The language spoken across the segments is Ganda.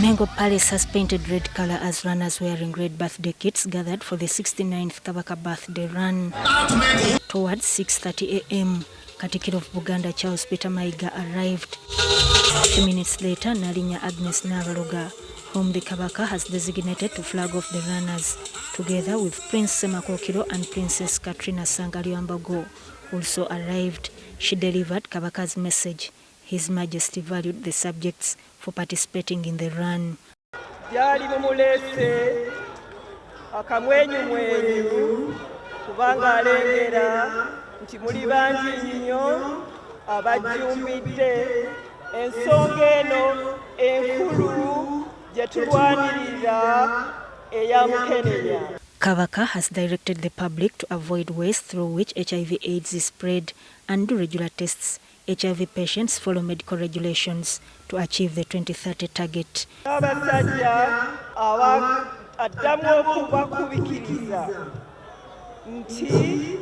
Mengo Palace has painted red color as runners wearing red birthday kits gathered for the 69th Kabaka birthday run. Towards 6:30 a.m., Katikiro of Uganda Charles Peter Mayiga arrived. 2 minutes later, Nalinnya Agnes Nabaloga, whom the Kabaka has designated to flag off the runners, together with Prince Semakokiro and Princess Katrina Sangaliyambago, also arrived. She delivered Kabaka's message. His Majesty valued the subjects for participating in the run. Jali mumulese akamwenyumwenyu kubanga alengera nti muli bangi nnyo abajjumbidde ensonga eno enkulu gye tulwanirira eya Mukenenya. Kabaka has directed the public to avoid ways through which HIV/AIDS is spread and do regular tests. HIV patients follow medical regulations to achieve the 2030 target. Abasajja addamu okubakubikiriza nti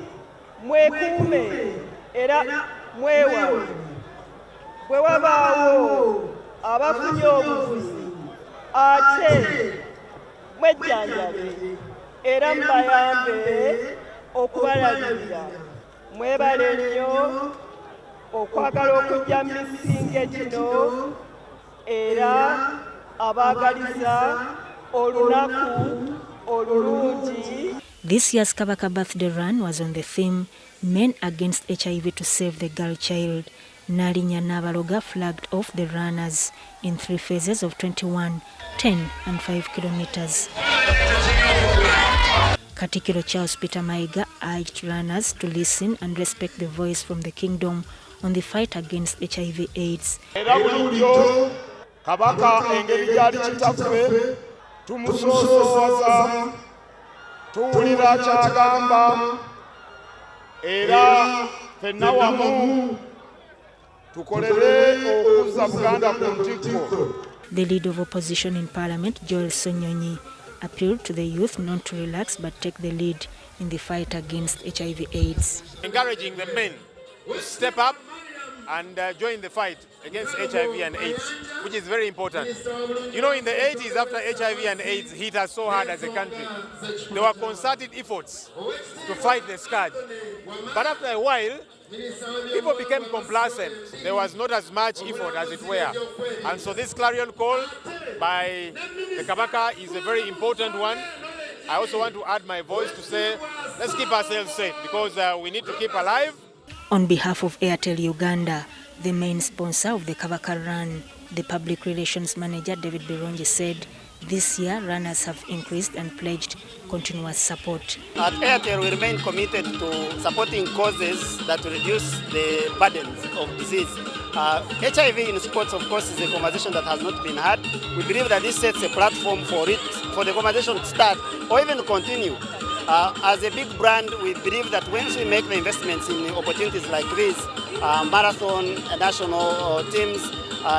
mwekuume era mwewawe bwe wabaawo abafunye obuvuzi ate mwejjanjabe era mubayambe okubalabirira. Mwebale nnyo okwagala okujja mu misinge gino era abaagaliza olunaku olulungi. This year's Kabaka birthday run was on the theme Men Against HIV to Save the Girl Child. Nalinnya Nabaloga flagged off the runners in 3 phases of 21, 10 and 5 kilometers. Katikiro Charles Peter Mayiga urged runners to listen and respect the voice from the kingdom on the fight against HIV/AIDS. Kabaka engeri gyali kitaffe tumusoosowaza tuwulira kyagamba era ffenna wamu tukolere okuzza Buganda ku ntikko. The leader of opposition in Parliament, Joel Sonyonyi, appealed to the youth not to relax but take the lead in the fight against HIV/AIDS. Encouraging the men to step up and join the fight against HIV and AIDS, which is very important. You know, in the 80s, after HIV and AIDS hit us so hard as a country, there were concerted efforts to fight the scourge. But after a while, people became complacent. There was not as much effort as it were. And so this clarion call by the Kabaka is a very important one. I also want to add my voice to say, let's keep ourselves safe because we need to keep alive. On behalf of Airtel Uganda, the main sponsor of the Kabaka Run, the public relations manager David Bironji said this year runners have increased and pledged continuous support. At Airtel, we remain committed to supporting causes that reduce the burdens of disease. HIV in sports, of course, is a conversation that has not been had. We believe that this sets a platform for the conversation to start or even continue. As a big brand, we believe that once we make the investments in opportunities like this, marathon, national teams,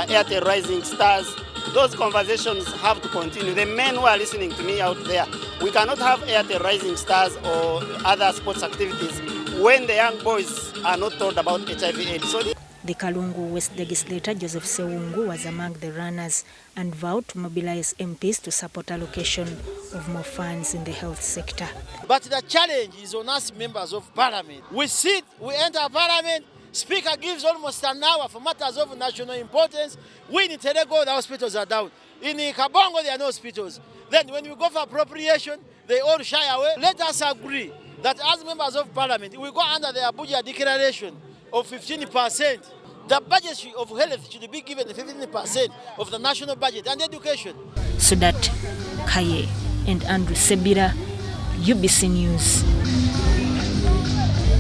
Airtel Rising Stars, those conversations have to continue. The men who are listening to me out there, we cannot have Airtel Rising Stars or other sports activities when the young boys are not told about HIV/AIDS. So the Kalungu West legislator Joseph Sewungu was among the runners and vowed to mobilize MPs to support allocation of more funds in the health sector. But the challenge is on us members of parliament. We enter parliament, Speaker gives almost an hour for matters of national importance. We in Terego, the hospitals are down. In Kabongo, there are no hospitals. Then when we go for appropriation, they all shy away. Let us agree that as members of parliament, we go under the Abuja declaration of 15%. The budget of health should be given 15% of the national budget and education. Sudat Kaye and Andrew Sebira, UBC News.